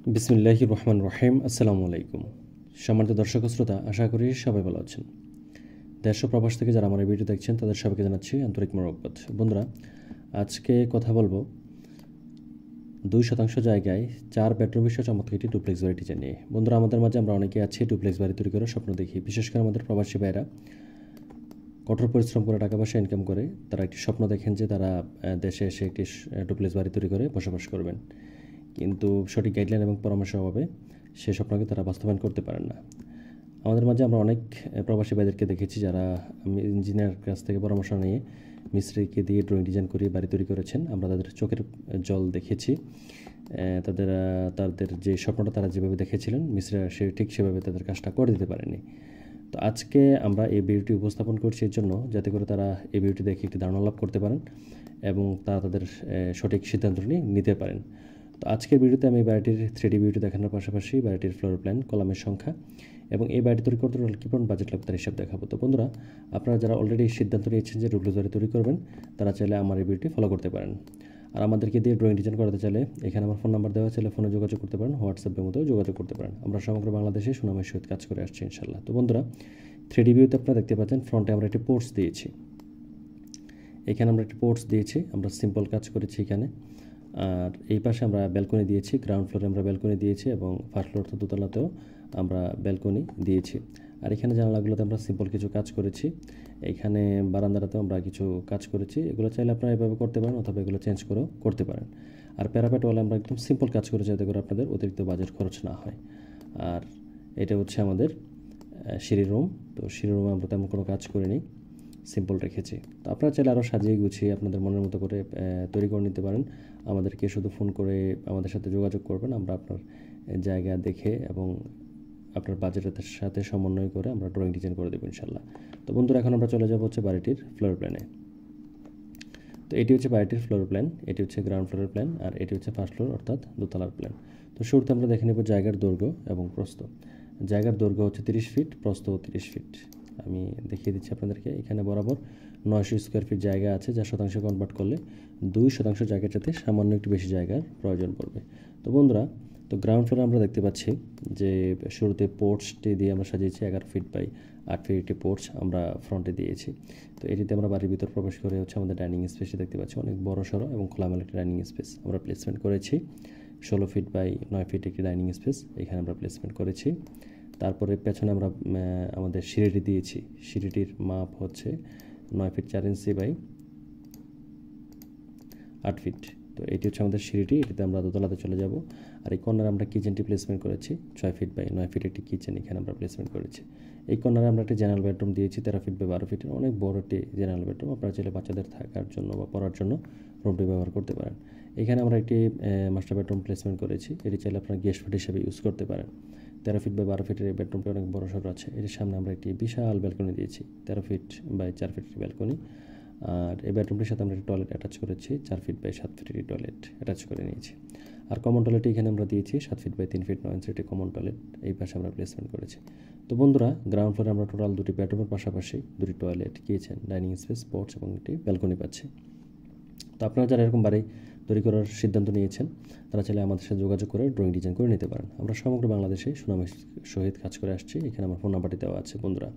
বিসমিল্লাহির রহমানির রহিম। আসসালামু আলাইকুম। সম্মানিত দর্শক ও শ্রোতা, আশা করি সবাই ভালো আছেন। দেশ ও প্রবাস থেকে যারা আমার এই ভিডিও দেখছেন তাদের সবাইকে জানাচ্ছি আন্তরিক মোবারকবাদ। বন্ধুরা, আজকে কথা বলবো 2% জায়গায় 4 বেডরুম বিশিষ্ট চমৎকার একটি ডুপ্লেক্স বাড়ি ডিজাইন নিয়ে। বন্ধুরা, আমাদের মাঝে আমরা অনেকে আছি ডুপ্লেক্স বাড়ি তৈরি করার স্বপ্ন দেখি। বিশেষ করে আমাদের প্রবাসী ভাইয়েরা কঠোর পরিশ্রম করে টাকা পয়সা ইনকাম করে তারা একটি স্বপ্ন দেখেন যে তারা দেশে এসে একটি ডুপ্লেক্স বাড়ি তৈরি করে বসবাস করবেন, কিন্তু সঠিক গাইডলাইন এবং পরামর্শের অভাবে সেই স্বপ্নকে তারা বাস্তবায়ন করতে পারেন না। আমাদের মাঝে আমরা অনেক প্রবাসী ভাইদেরকে দেখেছি যারা ইঞ্জিনিয়ার কাছ থেকে পরামর্শ নিয়ে মিস্ত্রিকে দিয়ে ড্রয়িং ডিজাইন করিয়ে বাড়ি তৈরি করেছেন। আমরা তাদের চোখের জল দেখেছি। তাদের যে স্বপ্নটা তারা যেভাবে দেখেছিলেন মিস্ত্রিরা ঠিক সেভাবে তাদের কাজটা করে দিতে পারেনি। তো আজকে আমরা এই ভিডিওটি উপস্থাপন করছি এর জন্য যাতে করে তারা এই ভিডিওটি দেখে একটি ধারণা লাভ করতে পারেন এবং তারা তাদের সঠিক সিদ্ধান্তটি নিতে পারেন। তো আজকের ভিডিওতে আমি বাড়িটির 3D ভিউটি দেখানোর পাশাপাশি বাড়িটির ফ্লোর প্ল্যান, কলামের সংখ্যা এবং এই বাড়িটি তৈরি করতে হলে কী পরিমাণ বাজেট লাগবে তার হিসাব দেখাবো। তো বন্ধুরা, আপনারা যারা অলরেডি সিদ্ধান্ত নিয়েছেন যে ডুপ্লেক্স বাড়ি তৈরি করবেন তারা চাইলে আমার এই ভিডিওটি ফলো করতে পারেন। আর আমাদেরকে দিয়ে ড্রয়িং ডিজাইন করাতে চাইলে এখানে আমার ফোন নাম্বার দেওয়া, চাইলে ফোনে যোগাযোগ করতে পারেন, হোয়াটসঅ্যাপের মধ্যেও যোগাযোগ করতে পারেন। আমরা সমগ্র বাংলাদেশে সুনামের সহিত কাজ করে আসছি ইনশাল্লাহ। তো বন্ধুরা, 3D ভিউতে আপনারা দেখতে পাচ্ছেন ফ্রন্টে আমরা একটি পোর্টস দিয়েছি। এখানে আমরা একটি পোর্টস দিয়েছি, আমরা সিম্পল কাজ করেছি এখানে। আর এই পাশে আমরা ব্যালকনি দিয়েছি, গ্রাউন্ড ফ্লোরে আমরা ব্যালকনি দিয়েছি এবং ফার্স্ট ফ্লোর দোতলাতেও আমরা ব্যালকনি দিয়েছি। আর এখানে জানালাগুলোতে আমরা সিম্পল কিছু কাজ করেছি। এখানে বারান্দাটাতেও আমরা কিছু কাজ করেছি। এগুলো চাইলে আপনারা এভাবে করতে পারেন অথবা এগুলো চেঞ্জ করেও করতে পারেন। আর প্যারাপেট ওয়ালে আমরা একদম সিম্পল কাজ করেছি যাতে করে আপনাদের অতিরিক্ত বাজেট খরচ না হয়। আর এটা হচ্ছে আমাদের সিঁড়ি রুম। তো সিঁড়ি রুমে আমরা তেমন কোনো কাজ করিনি, সিম্পল রেখেছি। তো আপনারা চাইলে আরও সাজিয়ে গুছিয়ে আপনাদের মনের মতো করে তৈরি করে নিতে পারেন। আমাদেরকে শুধু ফোন করে আমাদের সাথে যোগাযোগ করবেন, আমরা আপনার জায়গা দেখে এবং আপনার বাজেটের সাথে সমন্বয় করে আমরা ড্রয়িং ডিজাইন করে দেবো ইনশাল্লাহ। তো বন্ধুরা, এখন আমরা চলে যাবো হচ্ছে বাড়িটির ফ্লোর প্ল্যানে। তো এটি হচ্ছে বাড়িটির ফ্লোর প্ল্যান, এটি হচ্ছে গ্রাউন্ড ফ্লোরের প্ল্যান, আর এটি হচ্ছে ফার্স্ট ফ্লোর অর্থাৎ দোতলার প্ল্যান। তো শুরুতে আমরা দেখে নেব জায়গার দৈর্ঘ্য এবং প্রস্থ। জায়গার দৈর্ঘ্য হচ্ছে 30 ফিট, প্রস্থ 30 ফিট। আমি দেখিয়ে দিচ্ছি আপনাদেরকে। এখানে বরাবর 900 স্কোয়ার ফিট জায়গা আছে, যা শতাংশে কনভার্ট করলে 2% জায়গার সাথে সামান্য একটু বেশি জায়গার প্রয়োজন পড়বে। তো বন্ধুরা, তো গ্রাউন্ড ফ্লোরে আমরা দেখতে পাচ্ছি যে শুরুতে পোর্টসটি দিয়ে আমরা সাজিয়েছি 11 ফিট বাই 8 ফিট একটি পোর্চ আমরা ফ্রন্টে দিয়েছি। তো এটিতে আমরা বাড়ির ভিতর প্রবেশ করে হচ্ছে আমাদের ডাইনিং স্পেসটি দেখতে পাচ্ছি, অনেক বড় সড়ো এবং খোলামেলা একটি ডাইনিং স্পেস আমরা প্লেসমেন্ট করেছি। 16 ফিট বাই 9 ফিট একটি ডাইনিং স্পেস এখানে আমরা প্লেসমেন্ট করেছি। তারপরে পেছনে আমরা আমাদের সিঁড়িটি দিয়েছি। সিঁড়িটির মাপ হচ্ছে 9 ফিট 4 ইঞ্চি বাই 8 ফিট। তো এটি হচ্ছে আমাদের সিঁড়িটি, এটিতে আমরা দোতলাতে চলে যাব। আর এই কর্নারে আমরা কিচেনটি প্লেসমেন্ট করেছি 6 ফিট বাই 9 ফিট একটি কিচেন এখানে আমরা প্লেসমেন্ট করেছি। এই কর্নারে আমরা একটি জেনারেল বেডরুম দিয়েছি 13 ফিট বাই 12 ফিটের, অনেক বড় একটি জেনারেল বেডরুম। আপনারা চাইলে বাচ্চাদের থাকার জন্য বা পড়ার জন্য রুমটি ব্যবহার করতে পারেন। এখানে আমরা একটি মাস্টার বেডরুম প্লেসমেন্ট করেছি, এটি চাইলে আপনারা গেস্ট বেড হিসেবে ইউজ করতে পারেন। 13 ফিট বাই 12 ফিটের এই বেডরুমটি অনেক বড় সড়ো আছে। এটির সামনে আমরা একটি বিশাল ব্যালকনি দিয়েছি, 13 ফিট বাই 4 ফিটের ব্যালকনি। আর এই বেডরুমটির সাথে আমরা একটি টয়লেট অ্যাটাচ করেছি, 4 ফিট বাই 7 ফিটের টয়লেট অ্যাটাচ করে নিয়েছি। আর কমন টয়লেটটি এখানে আমরা দিয়েছি 7 ফিট বাই 3 ফিট 9 ইঞ্চি একটি কমন টয়লেট এই পাশে আমরা প্লেসমেন্ট করেছি। তো বন্ধুরা, গ্রাউন্ড ফ্লোরে আমরা টোটাল 2টি বেডরুমের পাশাপাশি 2টি toilet, kitchen, dining space, porch এবং একটি ব্যালকনি পাচ্ছি। তো আপনারা যারা এরকম বাড়ি তৈরি করার সিদ্ধান্ত নিয়েছেন তারা চাইলে আমাদের সাথে যোগাযোগ করে ড্রয়িং ডিজাইন করে নিতে পারেন। আমরা সমগ্র বাংলাদেশে সুনামের সহিত কাজ করে আসছি। এখানে আমার ফোন নাম্বারটি দেওয়া আছে বন্ধুরা।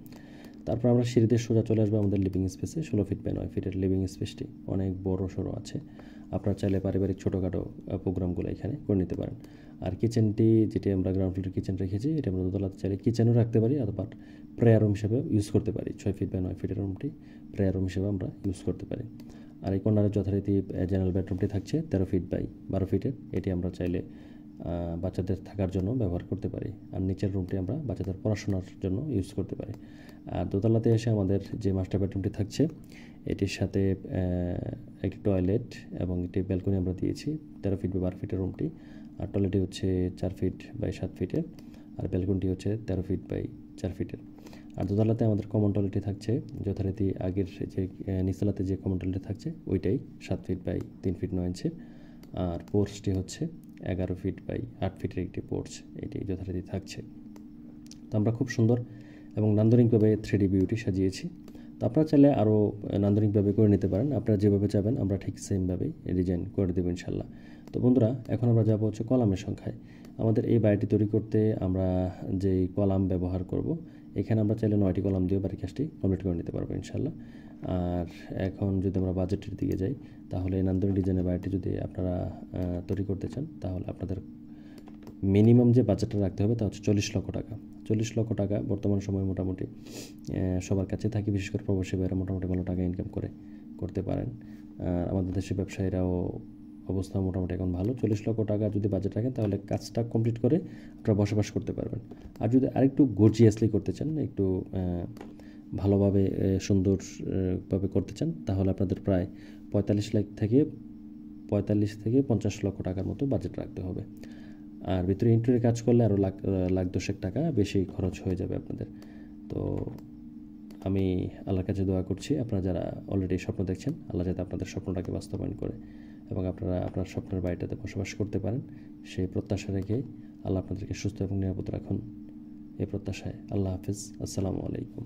তারপর আমরা সিঁড়িতে সোজা চলে আসবো আমাদের লিভিং স্পেসে। 16 ফিট বাই 9 ফিটের লিভিং স্পেসটি অনেক বড় সড়ো আছে। আপনারা চাইলে পারিবারিক ছোটোখাটো প্রোগ্রামগুলো এখানে করে নিতে পারেন। আর কিচেনটি, যেটি আমরা গ্রাউন্ড ফ্লোরের কিচেন রেখেছি, এটা আমরা দোতলাতে চাইলে কিচেনও রাখতে পারি অথবা প্রেয়ার রুম হিসেবে ইউজ করতে পারি। 6 ফিট বাই 9 ফিটের রুমটি প্রেয়ার রুম হিসেবে আমরা ইউজ করতে পারি। আর এই কর্নারে যথারীতি জেনারেল বেডরুমটি থাকছে 13 ফিট বাই 12 ফিটের, এটি আমরা চাইলে বাচ্চাদের থাকার জন্য ব্যবহার করতে পারি। আর নিচের রুমটি আমরা বাচ্চাদের পড়াশোনার জন্য ইউজ করতে পারি। আর দোতলাতে এসে আমাদের যে মাস্টার বেডরুমটি থাকছে এটির সাথে একটি টয়লেট এবং একটি ব্যালকনি আমরা দিয়েছি 13 ফিট বাই 12 ফিটের রুমটি। আর টয়লেটটি হচ্ছে 4 ফিট বাই 7 ফিটের, আর ব্যালকনিটি হচ্ছে 13 ফিট বাই 4 ফিটের। আর দোতলাতে আমাদের কমন টয়লেটটি থাকছে যথারীতি আগের যে নিচতলাতে যে কমন টয়লেটটি থাকছে ওইটাই 7 ফিট বাই 3 ফিট 9 ইঞ্চি। আর পোর্চটি হচ্ছে 11 ফিট বাই 8 ফিটের একটি পোর্চ, এটি যথারীতি থাকছে। তো আমরা খুব সুন্দর এবং নান্দনিকভাবে 3D ভিউটি সাজিয়েছি। তো আপনারা চাইলে আরও নান্দনিকভাবে করে নিতে পারেন। আপনারা যেভাবে চাবেন আমরা ঠিক সেমভাবেই ডিজাইন করে দেবো ইনশাল্লাহ। তো বন্ধুরা, এখন আমরা যাবো হচ্ছে কলামের সংখ্যায়। আমাদের এই বাড়িটি তৈরি করতে আমরা যেই কলাম ব্যবহার করব, এখানে আমরা চাইলে 9টি কলাম দিয়ে বাড়ির কাজটি কমপ্লিট করে নিতে পারবো ইনশাল্লাহ। আর এখন যদি আমরা বাজেটের দিকে যাই, তাহলে এই নান্দনিক ডিজাইনের বাড়িটি যদি আপনারা তৈরি করতে চান, তাহলে আপনাদের মিনিমাম যে বাজেটটা রাখতে হবে তা হচ্ছে 40 লক্ষ টাকা। 40 লক্ষ টাকা বর্তমান সময়ে মোটামুটি সবার কাছে থাকে, বিশেষ করে প্রবাসী ভাইয়েরা মোটামুটি ভালো টাকা ইনকাম করতে পারেন। আমাদের দেশের ব্যবসায়ীরাও অবস্থা মোটামুটি এখন ভালো। 40 লক্ষ টাকা যদি বাজেট রাখেন, তাহলে কাজটা কমপ্লিট করে আপনারা বসবাস করতে পারবেন। আর যদি আরেকটু গর্জিয়াসলি করতে চান, একটু ভালোভাবে সুন্দরভাবে করতে চান, তাহলে আপনাদের প্রায় 45 থেকে 50 লক্ষ টাকার মতো বাজেট রাখতে হবে। আর ভিতরে ইন্টেরিয়র কাজ করলে আরও লাখ দশেক টাকা বেশি খরচ হয়ে যাবে আপনাদের। তো আমি আল্লাহর কাছে দোয়া করছি, আপনারা যারা অলরেডি স্বপ্ন দেখছেন, আল্লাহ যাতে আপনাদের স্বপ্নটাকে বাস্তবায়ন করে এবং আপনারা আপনার স্বপ্নের বাড়িটাতে বসবাস করতে পারেন, সেই প্রত্যাশা রেখে আল্লাহ আপনাদেরকে সুস্থ এবং নিরাপদ রাখুন। এই প্রত্যাশায় আল্লাহ হাফিজ। আসসালামু আলাইকুম।